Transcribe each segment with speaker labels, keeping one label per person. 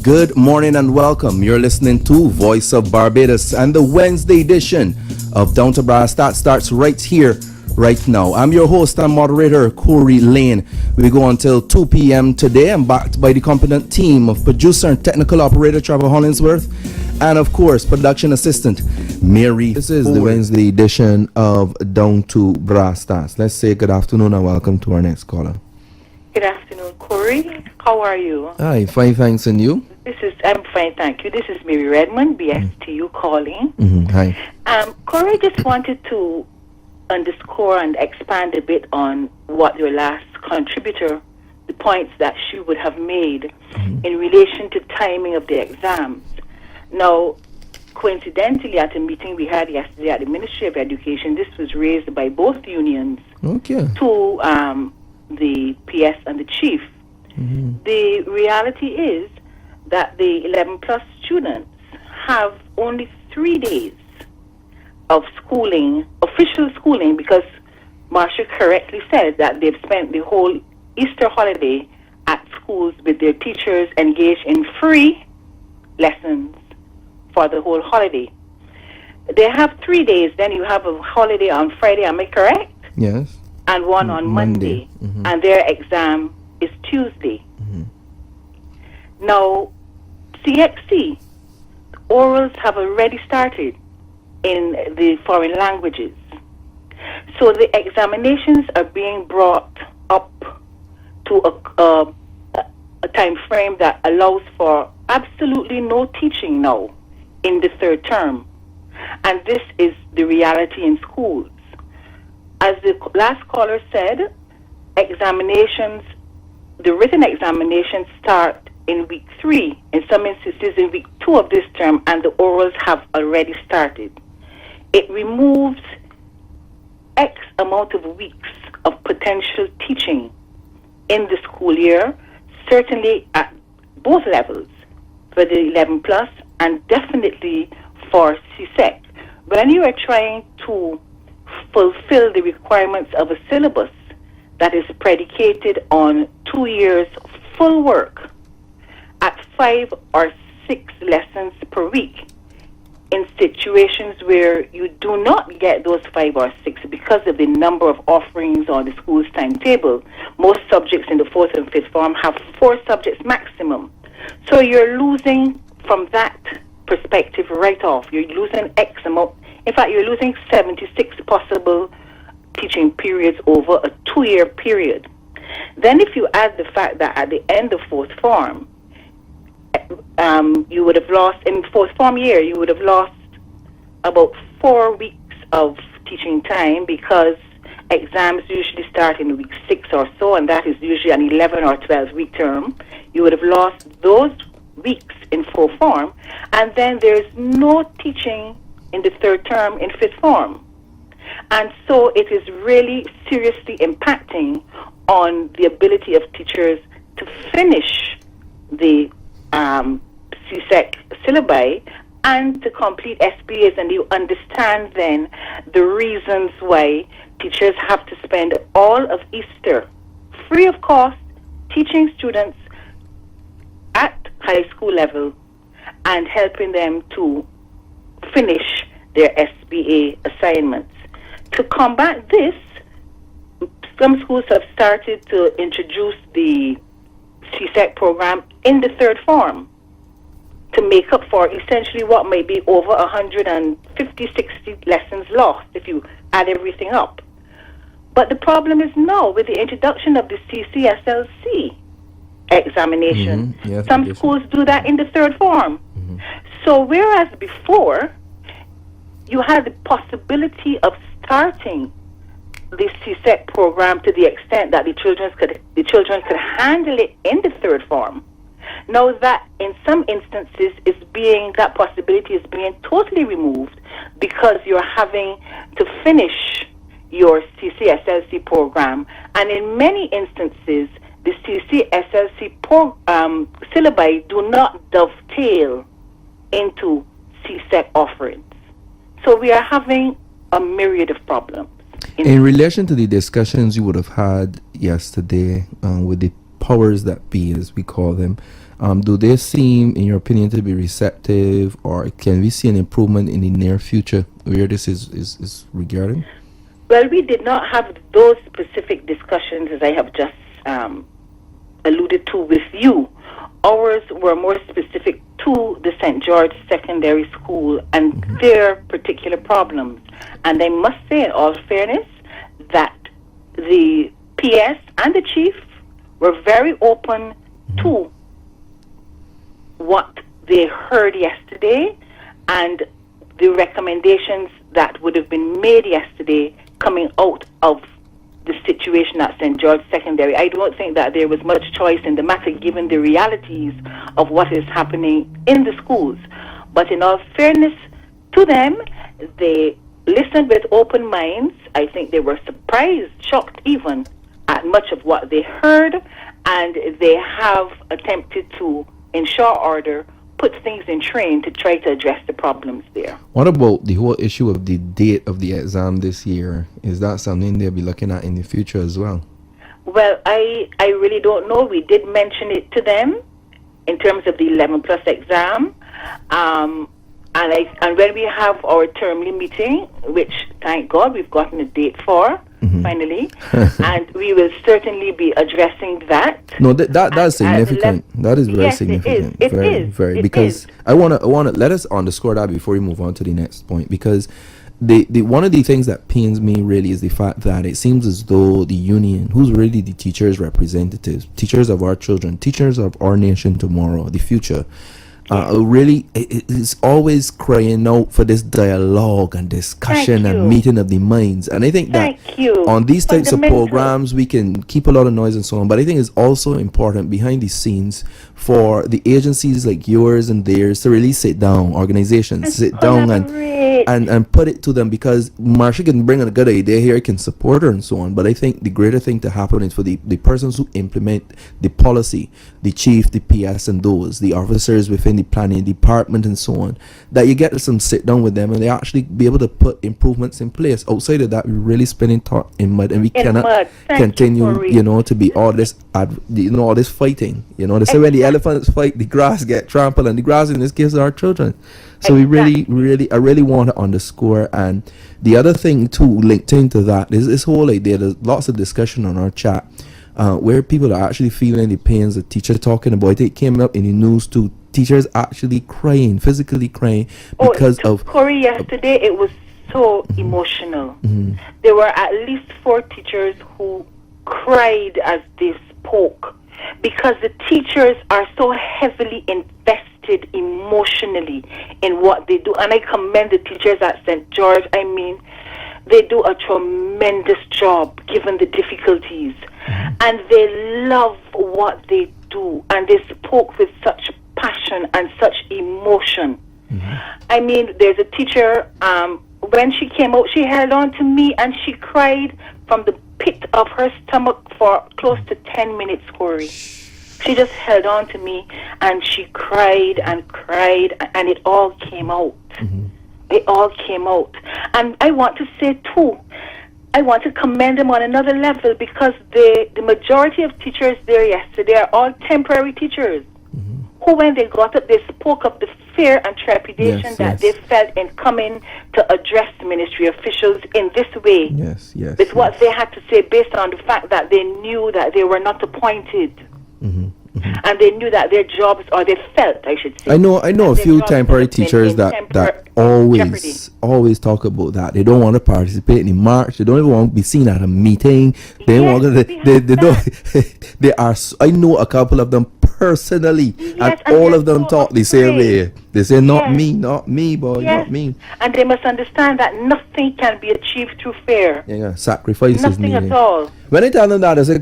Speaker 1: Good morning and welcome. You're listening to Voice of Barbados, and the Wednesday edition of Down-To-Brasstacks starts right here, right now. I'm your host and moderator, Hinds-Layne. We go until 2 p.m. today. I'm backed by the competent team of producer and technical operator Trevor Hollingsworth, and of course, production assistant Mary. This is the Wednesday edition of Down-To-Brasstacks. Let's say good afternoon and welcome to our next caller.
Speaker 2: Good afternoon, Corey. How are you?
Speaker 1: Hi, fine, thanks, and you?
Speaker 2: I'm fine, thank you. This is Mary Redmond, BSTU calling.
Speaker 1: Hi.
Speaker 2: Corey, just wanted to underscore and expand a bit on what your last contributor, the points that she would have made in relation to timing of the exams. Now, coincidentally, at a meeting we had yesterday at the Ministry of Education, this was raised by both unions to the PS and the chief. The reality is that the 11 plus students have only 3 days of schooling, official schooling, because Marsha correctly said that they've spent the whole Easter holiday at schools with their teachers engaged in free lessons for the whole holiday. They have 3 days, then you have a holiday on Friday, am I correct?
Speaker 1: Yes.
Speaker 2: And one on Monday. And their exam is Tuesday. Now, CXC, orals have already started in the foreign languages. So the examinations are being brought up to a time frame that allows for absolutely no teaching now in the third term. And this is the reality in schools. As the last caller said, examinations, the written examinations start in week 3, in some instances in week 2 of this term, and the orals have already started. It removes X amount of weeks of potential teaching in the school year, certainly at both levels, for the 11 plus and definitely for CSEC. When you are trying to fulfill the requirements of a syllabus that is predicated on 2 years full work at 5 or 6 lessons per week, in situations where you do not get those 5 or 6 because of the number of offerings on the school's timetable. Most subjects in the 4th and 5th form have 4 subjects maximum. So you're losing from that perspective right off. You're losing X amount. In fact, you're losing 76 possible teaching periods over a 2-year period. Then if you add the fact that at the end of 4th form, you would have lost, in 4th form year, you would have lost about 4 weeks of teaching time, because exams usually start in week 6 or so, and that is usually an 11 or 12 week term. You would have lost those weeks in 4th form, and then there's no teaching in the 3rd term in 5th form. And so it is really seriously impacting on the ability of teachers to finish the CSEC syllabi and to complete SPAs, and you understand then the reasons why teachers have to spend all of Easter free of cost teaching students at high school level and helping them to finish their SBA assignments. To combat this, some schools have started to introduce the CSEC program in the 3rd form to make up for essentially what may be over 150, 60 lessons lost if you add everything up. But the problem is now with the introduction of the CCSLC examination, some schools do that in the 3rd form. So whereas before you had the possibility of starting the CSEC program to the extent that the children could handle it in the 3rd form, now that in some instances that possibility is being totally removed, because you're having to finish your CCSLC program, and in many instances the CCSLC syllabi do not dovetail into CSEC offerings. So we are having a myriad of problems.
Speaker 1: In relation to the discussions you would have had yesterday with the powers that be, as we call them, do they seem, in your opinion, to be receptive, or can we see an improvement in the near future where this is regarding?
Speaker 2: Well, we did not have those specific discussions as I have just alluded to with you. Ours were more specific to the St. George Secondary School and their particular problems. And I must say, in all fairness, that the PS and the chief were very open to what they heard yesterday and the recommendations that would have been made yesterday coming out of the situation at St. George Secondary. I don't think that there was much choice in the matter given the realities of what is happening in the schools. But in all fairness to them, they listened with open minds. I think they were surprised, shocked even, at much of what they heard, and they have attempted to, in short order, put things in train to try to address the problems there.
Speaker 1: What about the whole issue of the date of the exam this year? Is that something they'll be looking at in the future as well?
Speaker 2: Well, I really don't know. We did mention it to them in terms of the 11 plus exam. And when we have our termly meeting, which, thank God, we've gotten a date for, finally, and we will certainly be addressing that.
Speaker 1: No, that's significant. That is very significant.
Speaker 2: It is.
Speaker 1: Very. Because I want to let us underscore that before we move on to the next point. Because the one of the things that pains me really is the fact that it seems as though the union, who's really the teachers' representatives, teachers of our children, teachers of our nation tomorrow, the future, really is always crying out for this dialogue and discussion and meeting of the minds. And I think that on these types of programs we can keep a lot of noise and so on, but I think it's also important behind the scenes for the agencies like yours and theirs to really sit down, organizations sit down and put it to them, because Marsha can bring a good idea here, can support her and so on, but I think the greater thing to happen is for the persons who implement the policy, the chief, the PS and those, the officers within the planning department and so on, that you get some sit down with them and they actually be able to put improvements in place. Outside of that, we're really spending thought in mud, and we cannot continue, to be all this all this fighting. They say when the elephants fight, the grass get trampled, and the grass in this case are our children. So I really want to underscore. And the other thing too linked into that is this whole idea. There's lots of discussion on our chat where people are actually feeling the pains the teacher talking about. It came up in the news too. Teachers actually crying, physically crying because of
Speaker 2: Corey. Yesterday it was so emotional. There were at least 4 teachers who cried as they spoke, because the teachers are so heavily invested emotionally in what they do. And I commend the teachers at St. George. I mean, they do a tremendous job given the difficulties. And they love what they do. And they spoke with such passion and such emotion. I mean, there's a teacher, when she came out, she held on to me and she cried from the pit of her stomach for close to 10 minutes, Corey. She just held on to me and she cried and cried, and it all came out. It all came out. And I want to say too, I want to commend them on another level, because the majority of teachers there yesterday are all temporary teachers who, when they got up, they spoke of the fear and trepidation that they felt in coming to address ministry officials in this way. With what they had to say, based on the fact that they knew that they were not appointed. And they knew that their jobs, or they felt, I should say.
Speaker 1: I know a few temporary teachers that always talk about that. They don't want to participate in the march. They don't even want to be seen at a meeting. They want to. They don't. They are. I know a couple of them personally, and all of them talk the same way. They say, not me, boy, not me.
Speaker 2: And they must understand that nothing can be achieved through fear.
Speaker 1: Sacrifice is needed.
Speaker 2: Nothing at all.
Speaker 1: When I tell them that, I say,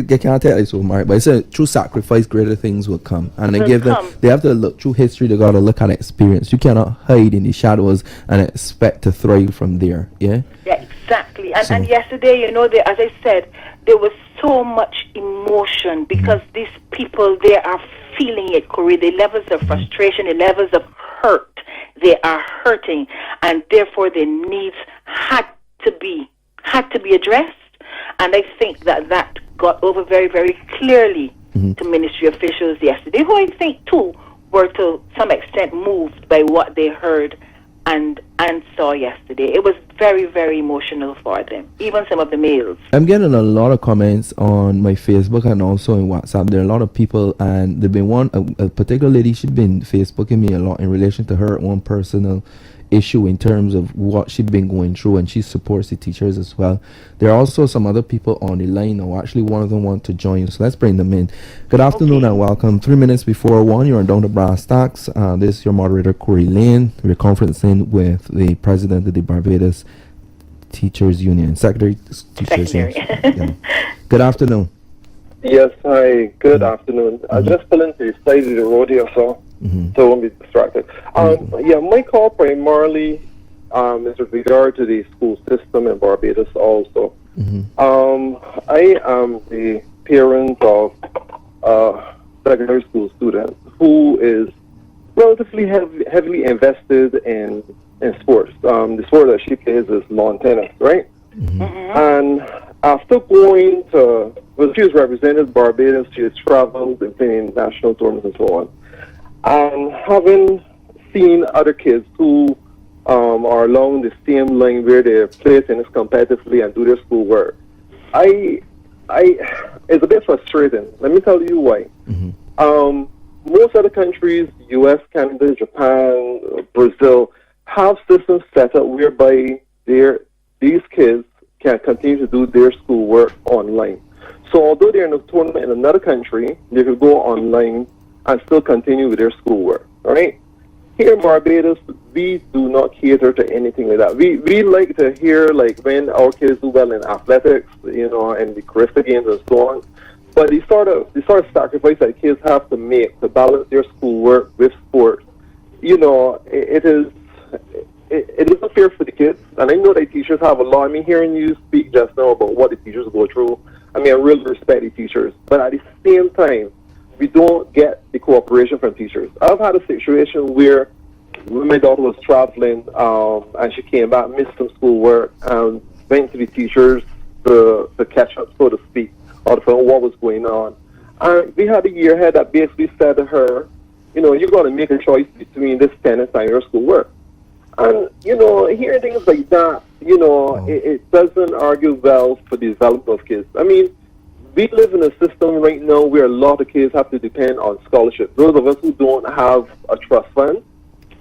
Speaker 1: they can't tell it so much, but I say, through sacrifice, greater things will come. And I give them, they have to look through history, they got to look at experience. You cannot hide in the shadows and expect to thrive from there. Yeah,
Speaker 2: exactly. And yesterday, as I said, there was so much emotion, because these people, they are feeling it, Corey. The levels of frustration, the levels of hurt, they are hurting, and therefore their needs had to be addressed. And I think that got over very, very clearly to ministry officials yesterday, who I think too were to some extent moved by what they heard and saw yesterday. It was very, very emotional for them, even some of the males.
Speaker 1: I'm getting a lot of comments on my Facebook and also in WhatsApp. There are a lot of people, and there's been a particular lady, she's been Facebooking me a lot in relation to her own personal issue in terms of what she's been going through, and she supports the teachers as well. There are also some other people on the line now. Actually, one of them want to join, so let's bring them in. Good afternoon and welcome. 3 minutes before 1, you're on Down-To-Brasstacks. This is your moderator, Corey Lane. We're conferencing with the president of the Barbados Teachers Union, Secretary Teachers Union. Yeah. Good afternoon.
Speaker 3: Yes, hi. Good afternoon. I just fell into the side of the road here, so I won't be distracted. My call primarily is with regard to the school system in Barbados also. I am the parent of a secondary school student who is relatively heavily invested in sports. The sport that she plays is lawn tennis, right? And after going to, she has represented Barbados, she has traveled and playing national tournaments and so on. And having seen other kids who are along the same line where they play tennis competitively and do their schoolwork, it's a bit frustrating. Let me tell you why. Most other countries, US, Canada, Japan, Brazil, have systems set up whereby these kids can continue to do their schoolwork online. So although they're in a tournament in another country, they could go online and still continue with their schoolwork. All right? Here in Barbados, we do not cater to anything like that. We like to hear like when our kids do well in athletics, and the Carissa games and so on. But the sort of sacrifice that kids have to make to balance their schoolwork with sports, it isn't fair for the kids. And I know that teachers have a lot. I mean, hearing you speak just now about what the teachers go through, I mean, I really respect the teachers. But at the same time, we don't get the cooperation from teachers. I've had a situation where when my daughter was traveling and she came back, missed some schoolwork, and went to the teachers to catch up, so to speak, or to find out what was going on. And we had a year ahead that basically said to her, you're going to make a choice between this tennis and your schoolwork. And, hearing things like that, it doesn't argue well for the development of kids. I mean, we live in a system right now where a lot of kids have to depend on scholarships. Those of us who don't have a trust fund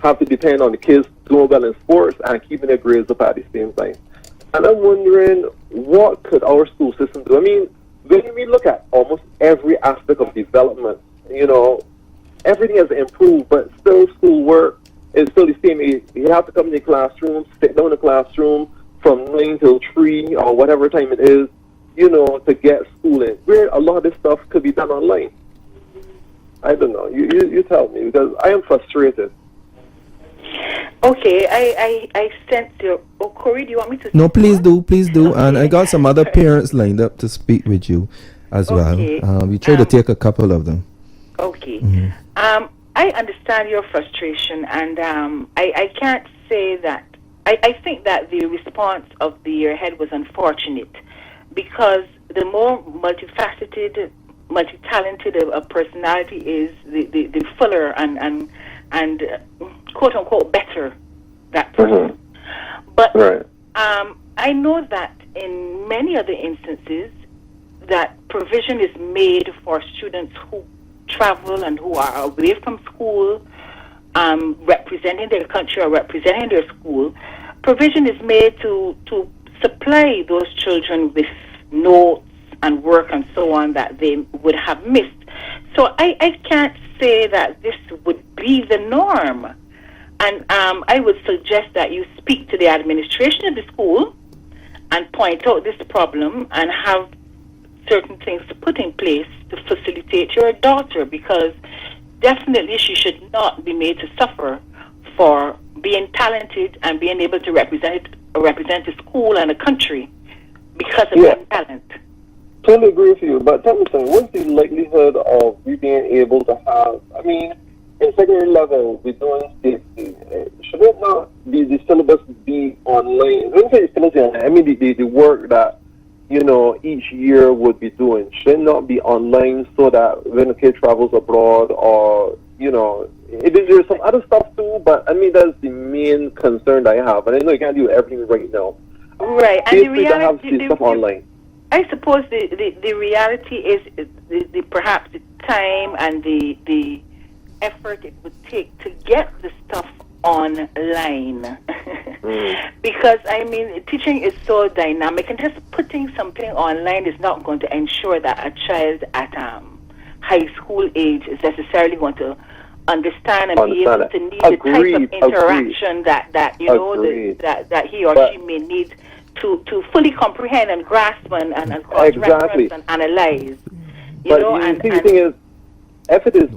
Speaker 3: have to depend on the kids doing well in sports and keeping their grades up at the same time. And I'm wondering, what could our school system do? I mean, when we look at almost every aspect of development, everything has improved, but still schoolwork is still the same. You have to come in the classroom, sit down in the classroom from 9 till 3 or whatever time it is, to get schooling, where a lot of this stuff could be done online. I don't know. You tell me, because I am frustrated.
Speaker 2: Okay, I sense your... Oh, Corey, do you want me to...
Speaker 1: No, please do. And I got some other parents lined up to speak with you as well. We try to take a couple of them.
Speaker 2: Okay. I understand your frustration, and I can't say that... I think that the response of the yearhead was unfortunate, because the more multifaceted, multi-talented a personality is, the fuller and quote-unquote better that person. But I know that in many other instances that provision is made for students who travel and who are away from school, representing their country or representing their school. Provision is made to supply those children with notes and work and so on that they would have missed. So I can't say that this would be the norm. And I would suggest that you speak to the administration of the school and point out this problem and have certain things put in place to facilitate your daughter, because definitely she should not be made to suffer for being talented and being able to represent a school and a country because of their talent.
Speaker 3: Totally agree with you, but tell me something, what's the likelihood of we being able to have, I mean, in secondary level, we're doing safety. Should it not be the syllabus be online? When I say syllabus, I mean the work that each year would be doing? Should it not be online so that when a kid travels abroad, or there's some other stuff too, but I mean that's the main concern that I have, and I know you can't do everything right now.
Speaker 2: Right, and the reality,
Speaker 3: stuff online.
Speaker 2: I suppose the reality is the perhaps the time and the effort it would take to get the stuff online. Because I mean teaching is so dynamic, and just putting something online is not going to ensure that a child at high school age is necessarily going to understand and be able to need the type of interaction that he or she may need to fully comprehend and grasp and cross-reference and analyze.
Speaker 3: The thing is, if it is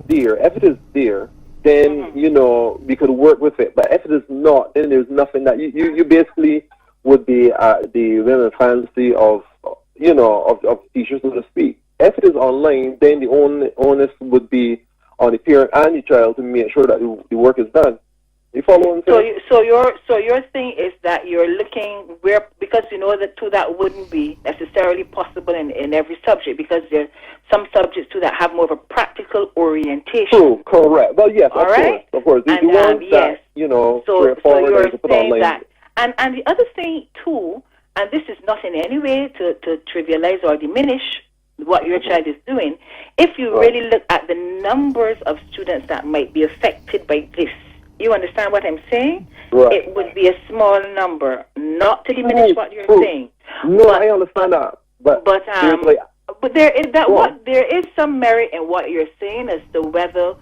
Speaker 3: there, then we could work with it. But if it is not, then there's nothing that you basically would be at the whim and fancy of teachers, so to speak. If it is online, then the onus would be on the parent and the child to make sure that the work is done. You follow what I'm saying?
Speaker 2: So your thing is that you're looking where, because that wouldn't be necessarily possible in every subject, because there's some subjects too that have more of a practical orientation.
Speaker 3: True, correct. Well, yes, of course.
Speaker 2: And, yes. So you're saying that, and the other thing too, and this is not in any way to trivialize or diminish what your child is doing. If you really look at the numbers of students that might be affected by this, you understand what I'm saying?
Speaker 3: Right.
Speaker 2: It would be a small number, not to diminish what you're saying.
Speaker 3: No, I understand that. But
Speaker 2: there is some merit in what you're saying as to whether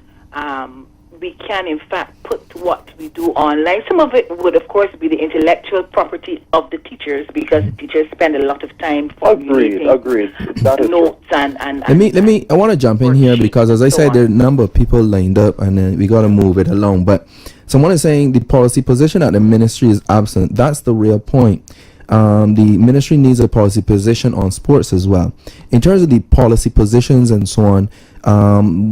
Speaker 2: we can in fact put what we do online. Some of it would of course be the intellectual property of the teachers, because the teachers spend a lot of time formulating notes and
Speaker 1: I want to jump in here, because as I said, there are a number of people lined up, and we got to move it along. But someone is saying the policy position at the ministry is absent. That's the real point. The ministry needs a policy position on sports as well. In terms of the policy positions and so on,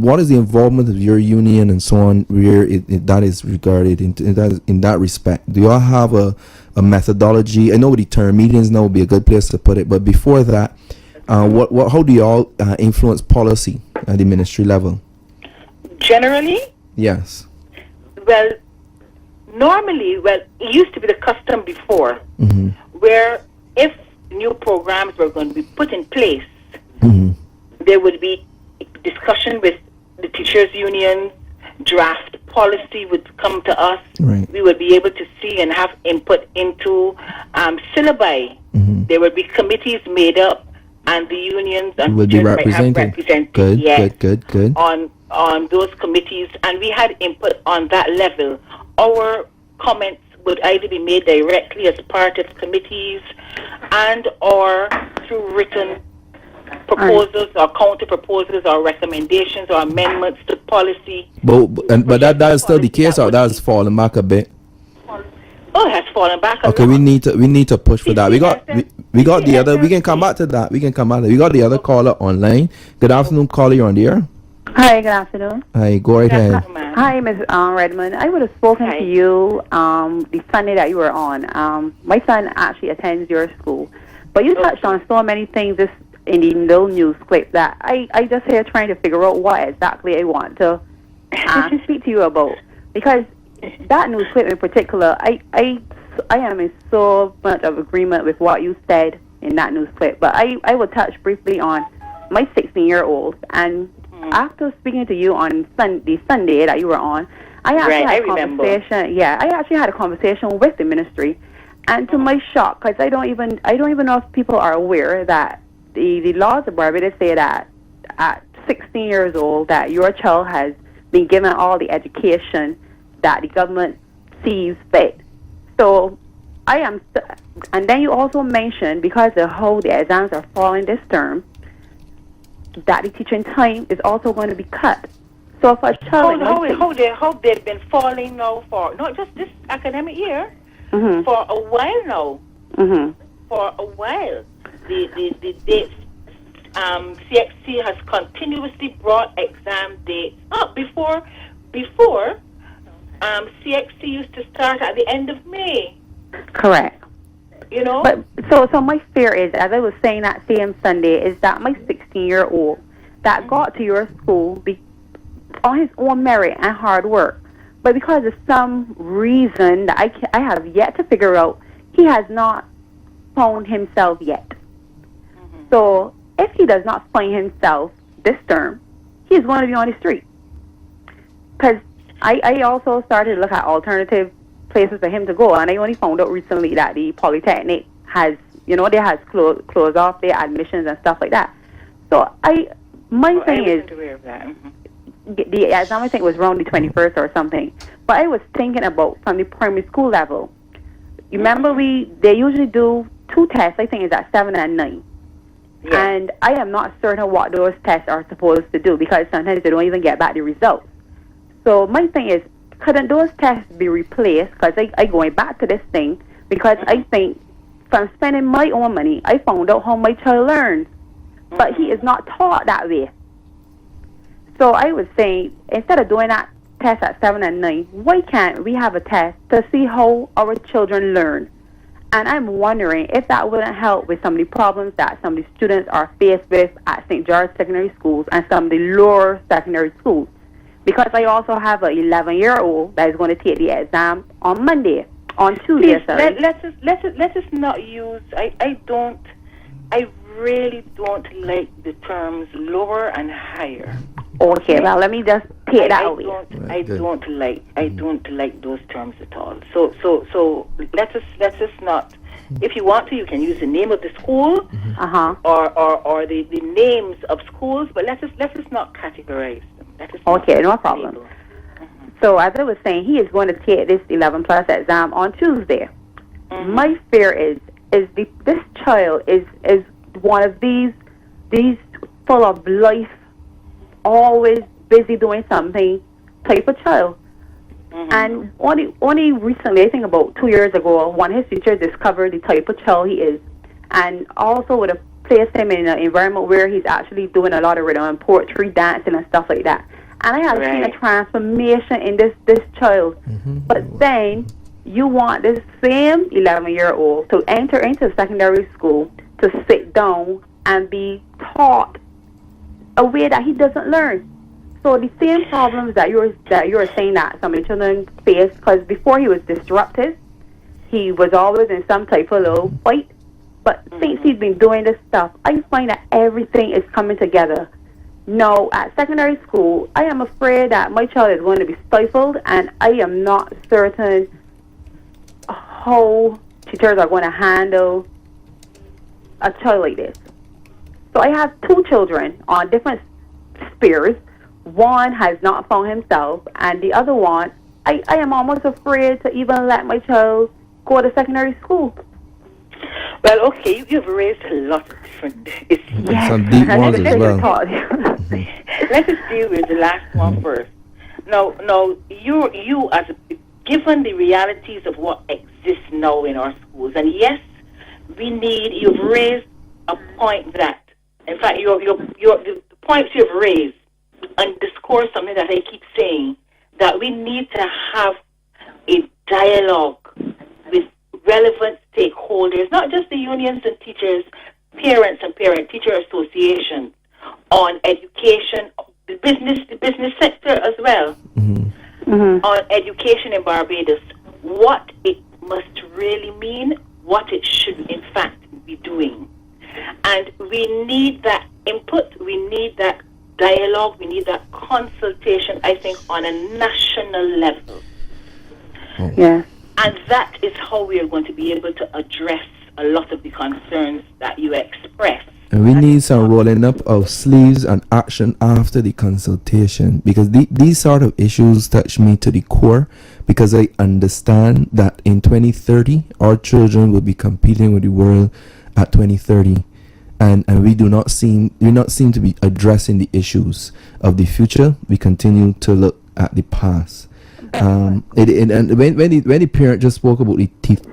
Speaker 1: what is the involvement of your union and so on, where that is regarded in that respect? Do you all have a methodology? I know the term meetings now would be a good place to put it, but before that, how do you all influence policy at the ministry level?
Speaker 2: Generally?
Speaker 1: Yes.
Speaker 2: Well, normally, it used to be the custom before, where if new programs were going to be put in place, there would be discussion with the teachers' unions, draft policy would come to us.
Speaker 1: Right.
Speaker 2: We would be able to see and have input into syllabi. There would be committees made up, and the unions and
Speaker 1: would be represented. Good.
Speaker 2: On those committees, and we had input on that level. Our comments would either be made directly as part of committees and or through written proposals or counter proposals or recommendations or amendments to policy.
Speaker 1: But that is still the case, or that has fallen back a bit?
Speaker 2: Oh, it has fallen back a
Speaker 1: lot. We need to push for that. We got the other. We can come back to that. We got the other caller online. Good afternoon, caller. You're on the air.
Speaker 4: Hi, good afternoon.
Speaker 1: Hi, go right ahead.
Speaker 4: Hi, Ms. Redmond. I would have spoken to you the Sunday that you were on. My son actually attends your school, but you touched on so many things in the little news clip that I just here trying to figure out what exactly I want to speak to you about, because that news clip in particular, I am in so much of agreement with what you said in that news clip, but I will touch briefly on my 16-year-old, and after speaking to you on the Sunday that you were on, I actually had a conversation. Yeah, I actually had a conversation with the ministry, and to my shock, because I don't even know if people are aware that the laws of Barbados say that at 16 years old that your child has been given all the education that the government sees fit. So I am, and then you also mentioned, because of how the exams are falling this term, that the teaching time is also going to be cut. So if a child...
Speaker 2: How they've been falling now for, not just this academic year, for a while now. For a while. The dates, CXC has continuously brought exam dates up. Before CXC used to start at the end of May.
Speaker 4: Correct.
Speaker 2: you know.
Speaker 4: But so my fear is, as I was saying that same Sunday, is that my 16-year-old that got to your school on his own merit and hard work, but because of some reason that I have yet to figure out, he has not found himself yet. So if he does not find himself this term, he is going to be on the street. Because I also started to look at alternative places for him to go, and I only found out recently that the Polytechnic has, they has closed off their admissions and stuff like that. So my thing is,
Speaker 2: aware of that.
Speaker 4: the exam I think was around the 21st or something, but I was thinking about from the primary school level. You remember they usually do 2 tests, I think it's at 7 and 9.
Speaker 2: Yes.
Speaker 4: And I am not certain what those tests are supposed to do because sometimes they don't even get back the results. So my thing is, couldn't those tests be replaced? Because I going back to this thing because I think from spending my own money, I found out how my child learns. But he is not taught that way. So I was saying, instead of doing that test at 7 and 9, why can't we have a test to see how our children learn? And I'm wondering if that wouldn't help with some of the problems that some of the students are faced with at St. George Secondary Schools and some of the lower secondary schools. Because I also have an 11-year-old that is going to take the exam on Tuesday.
Speaker 2: Please, let us not use. I really don't like the terms lower and higher.
Speaker 4: Okay, well, let me just take that away.
Speaker 2: I don't like those terms at all. So let us not. If you want to, you can use the name of the school, or the names of schools, but let us not categorize them.
Speaker 4: Okay, no problem. So as I was saying, he is going to take this 11 plus exam on Tuesday. My fear is this child is one of these full of life, always busy doing something type of child. And only recently, I think about 2 years ago, one of his teachers discovered the type of child he is, and also would have placed him in an environment where he's actually doing a lot of rhythm and poetry, dancing, and stuff like that. And I have seen a transformation in this child. But then you want this same 11-year-old to enter into secondary school to sit down and be taught a way that he doesn't learn. So the same problems that you're saying that some of the children face, because before he was disruptive, he was always in some type of little fight. But since he's been doing this stuff, I find that everything is coming together. Now, at secondary school, I am afraid that my child is going to be stifled, and I am not certain how teachers are going to handle a child like this. So I have 2 children on different spheres. One has not found himself, and the other one, I am almost afraid to even let my child go to secondary school.
Speaker 2: Well, okay, you've raised a lot of different issues.
Speaker 4: Yes.
Speaker 1: Some deep ones as well.
Speaker 2: Let us deal with the last one first. Now, you as given the realities of what exists now in our schools, and yes, you've raised a point that, in fact, the points you've raised underscore something that I keep saying, that we need to have a dialogue with relevant stakeholders, not just the unions and teachers, parents and parent-teacher associations, on education, the business sector as well, on education in Barbados, what it must really mean, what it should in fact be doing. And we need that input, we need that dialogue, we need that consultation, I think, on a national level.
Speaker 4: Yeah.
Speaker 2: And that is how we are going to be able to address a lot of the concerns that you express.
Speaker 1: And we need some rolling up of sleeves and action after the consultation, because these sort of issues touch me to the core, because I understand that in 2030 our children will be competing with the world at 2030, and we do not seem to be addressing the issues of the future. We continue to look at the past. And when the parent just spoke about the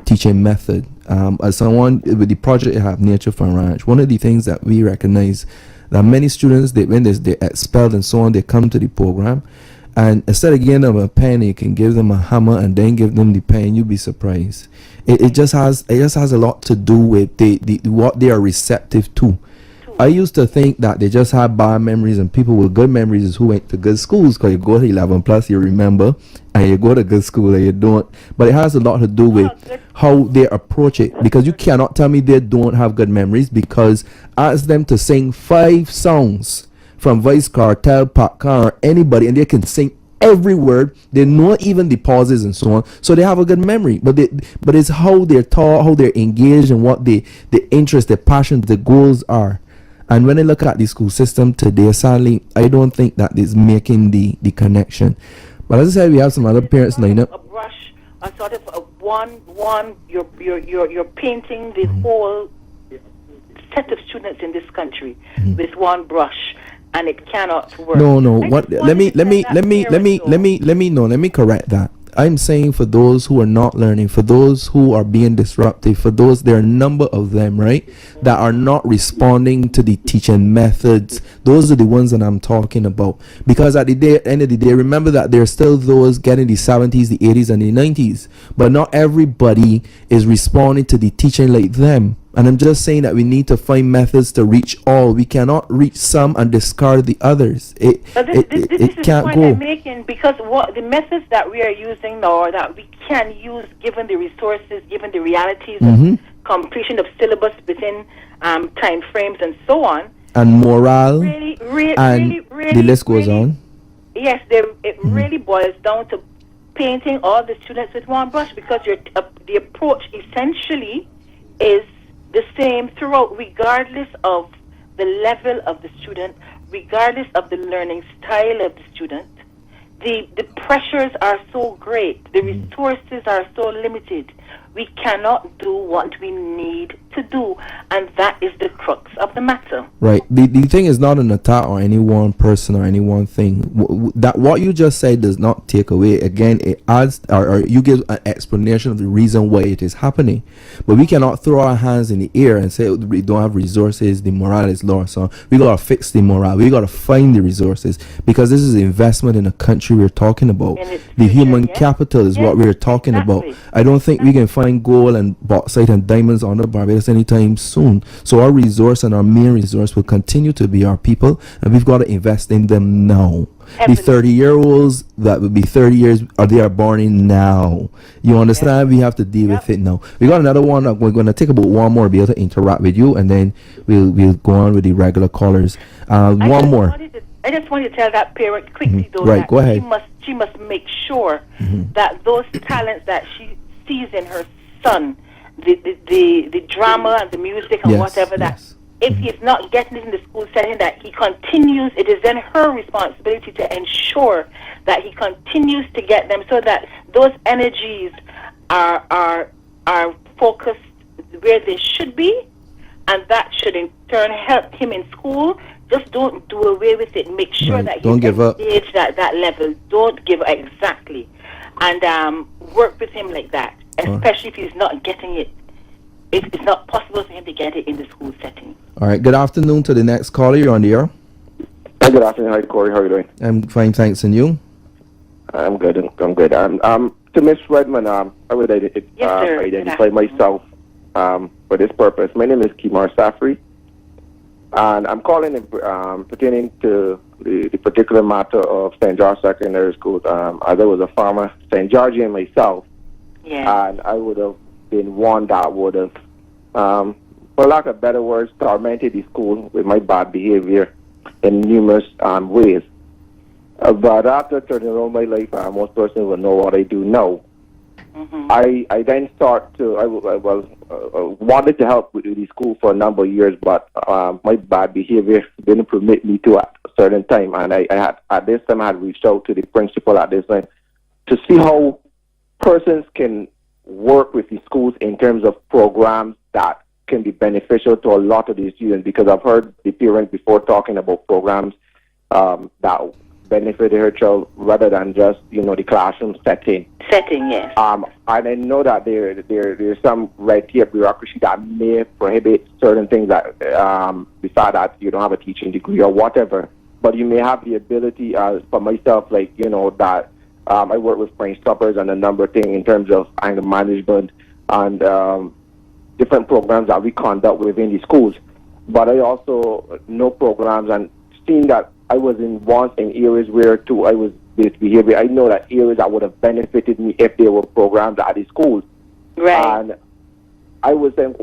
Speaker 1: teaching method, as someone with the project I have, Nature Fun Ranch, one of the things that we recognize that many students, when they're expelled and so on, they come to the program, And instead of giving them a pen, you can give them a hammer and then give them the pen. You'd be surprised. It just has a lot to do with the what they are receptive to. I used to think that they just had bad memories, and people with good memories is who went to good schools, because you go to 11 plus, you remember, and you go to good school and you don't. But it has a lot to do with how they approach it, because you cannot tell me they don't have good memories, because ask them to sing 5 songs from Vice Cartel, Popcorn, or anybody, and they can sing every word. They know even the pauses and so on, so they have a good memory. But it's how they're taught, how they're engaged, and what the interest, the passion, the goals are. And when I look at the school system today, sadly, I don't think that is making the connection. But as I said, we have some other parents line up.
Speaker 2: A brush, a sort of a one. You're painting the whole set of students in this country with one brush, and it cannot work.
Speaker 1: No. What? Let me correct that. I'm saying for those who are not learning, for those who are being disruptive, for those, there are a number of them, right, that are not responding to the teaching methods. Those are the ones that I'm talking about. Because at the end of the day, remember that there are still those getting the 70s, the 80s, and the 90s. But not everybody is responding to the teaching like them. And I'm just saying that we need to find methods to reach all. We cannot reach some and discard the others. It can't go.
Speaker 2: I'm making, because what the methods that we are using now, or that we can use given the resources, given the realities of completion of syllabus within time frames and so on.
Speaker 1: And morale.
Speaker 2: Really,
Speaker 1: the list goes on.
Speaker 2: Yes, it really boils down to painting all the students with one brush, because the approach essentially is the same throughout, regardless of the level of the student, regardless of the learning style of the student. The pressures are so great, the resources are so limited. We cannot do what we need to do, and that is the crux of the matter.
Speaker 1: Right. The thing is not an attack on any one person or any one thing. That what you just said does not take away. Again, it adds, or you give an explanation of the reason why it is happening. But we cannot throw our hands in the air and say we don't have resources, the morale is low. So we gotta fix the morale. We gotta find the resources, because this is investment in a country we're talking about. The human capital is what we're talking about. I don't think we can find gold and bauxite and diamonds on the Barbados anytime soon. So our resource and our main resource will continue to be our people, and we've got to invest in them now. The 30-year-olds that will be 30 years, they are born in now. You understand? We have to deal with it now. We got another one. We're going to take about one more, be able to interact with you, and then we'll go on with the regular callers. One more.
Speaker 2: I just want to tell that parent quickly, though,
Speaker 1: right,
Speaker 2: that
Speaker 1: go ahead.
Speaker 2: She must make sure that those talents that she sees in her son, the drama and the music and whatever, that if he's not getting it in the school setting, that he continues. It is then her responsibility to ensure that he continues to get them, so that those energies are focused where they should be, and that should in turn help him in school. Just don't do away with it. Make sure that he's engaged at that level. Don't give up, exactly, and work with him like that. Especially if he's not getting it. It's not possible for him to get it in the school setting. All
Speaker 1: right. Good afternoon to the next caller. You're on the air.
Speaker 5: Hi, good afternoon. Hi, Corey. How are you doing?
Speaker 1: I'm fine, thanks. And you?
Speaker 5: I'm good. I'm good. To Miss Redmond, I would identify myself for this purpose. My name is Kimar Safri, and I'm calling pertaining to the particular matter of St. George Secondary School. As I was a former St. Georgian myself, and I would have been one that would have, for lack of better words, tormented the school with my bad behavior in numerous ways. But after turning around my life, most persons will know what I do now. I then wanted to help with the school for a number of years, but my bad behavior didn't permit me to at a certain time. And I had reached out to the principal at this time to see how persons can work with the schools in terms of programs that can be beneficial to a lot of these students, because I've heard the parents before talking about programs that benefited her child rather than just, the classroom setting.
Speaker 2: Yes.
Speaker 5: And I know that there's some red tape bureaucracy that may prohibit certain things, that the fact that you don't have a teaching degree or whatever. but you may have the ability, for myself, like, that I work with French stoppers and a number of things in terms of anger management and different programs that we conduct within the schools. But I also know programs and seeing that I was involved in areas where I was based behavior. I know that areas that would have benefited me if there were programs at the schools.
Speaker 2: Right.
Speaker 5: And I was saying,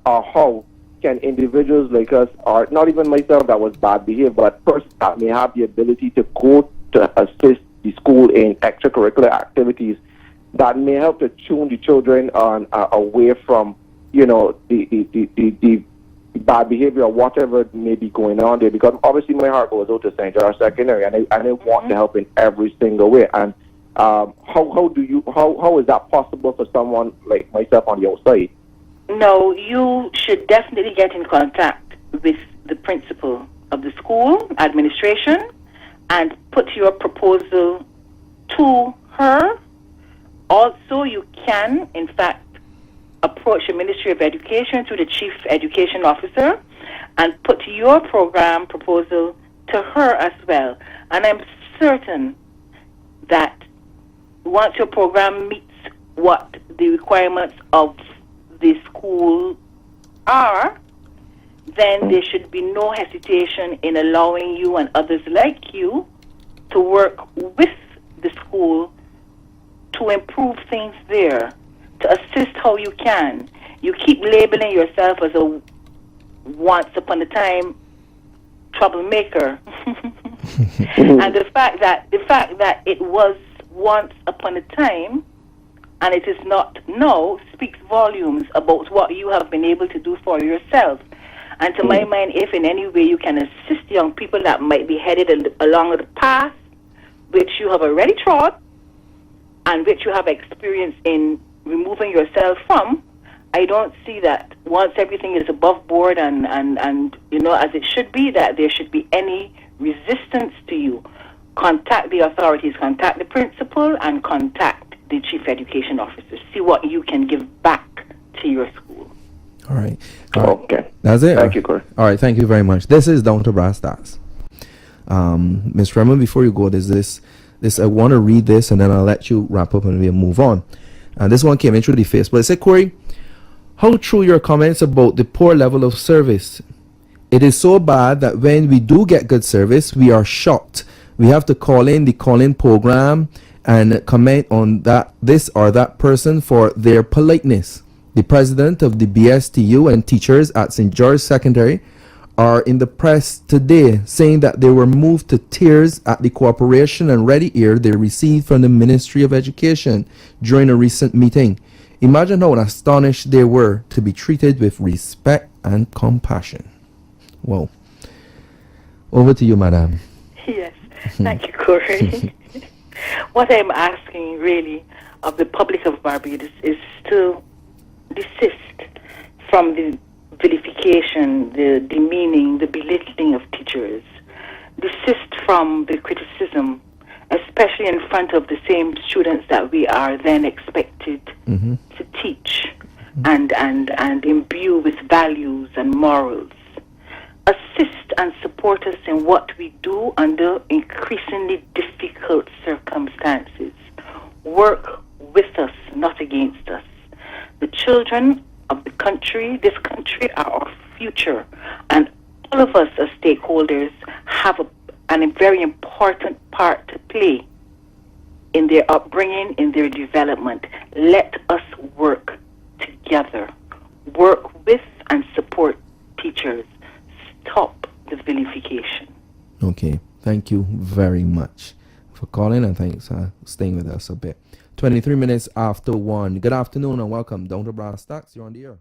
Speaker 5: how can individuals like us, or not even myself that was bad behavior, but persons that may have the ability to go to assist the school in extracurricular activities that may help to tune the children on away from, the bad behavior or whatever may be going on there. Because obviously my heart goes out to St. George Secondary, and I want to help in every single way. And how is that possible for someone like myself on the outside?
Speaker 2: No, you should definitely get in contact with the principal of the school administration and put your proposal to her. Also, you can, in fact, approach the Ministry of Education through the Chief Education Officer and put your program proposal to her as well. And I'm certain that once your program meets what the requirements of the school are, then there should be no hesitation in allowing you and others like you to work with the school to improve things there, to assist how you can. You keep labeling yourself as a once upon a time troublemaker. And the fact that it was once upon a time and it is not now speaks volumes about what you have been able to do for yourself. And to my mind, if in any way you can assist young people that might be headed along the path which you have already trod and which you have experience in removing yourself from, I don't see that once everything is above board and as it should be, that there should be any resistance to you. Contact the authorities, contact the principal, and contact the Chief Education Officer. See what you can give back to your school.
Speaker 1: All right.
Speaker 5: Okay.
Speaker 1: That's it.
Speaker 5: Thank you, Corey.
Speaker 1: All right. Thank you very much. This is Down-To-Brasstacks. Ms. Redmond, before you go, there's this. I want to read this, and then I'll let you wrap up and we'll move on. And this one came in through the Facebook. It said, Corey, how true your comments about the poor level of service? It is so bad that when we do get good service, we are shocked. We have to call in the call-in program and comment on this or that person for their politeness. The president of the BSTU and teachers at St. George Secondary are in the press today saying that they were moved to tears at the cooperation and ready ear they received from the Ministry of Education during a recent meeting. Imagine how astonished they were to be treated with respect and compassion. Whoa. Over to you, madam.
Speaker 2: Yes, thank you, Corey. What I'm asking really of the public of Barbados is to desist from the vilification, the demeaning, the belittling of teachers. Desist from the criticism, especially in front of the same students that we are then expected to teach and imbue with values and morals. Assist and support us in what we do under increasingly difficult circumstances. Work with us, not against us. The children of the country, this country, are our future, and all of us as stakeholders have a very important part to play in their upbringing, in their development. Let us work together. Work with and support teachers. Stop the vilification.
Speaker 1: Okay. Thank you very much for calling, and thanks for staying with us a bit. 23 minutes after 1. Good afternoon and welcome. Down-To-Brasstacks. You're on the air.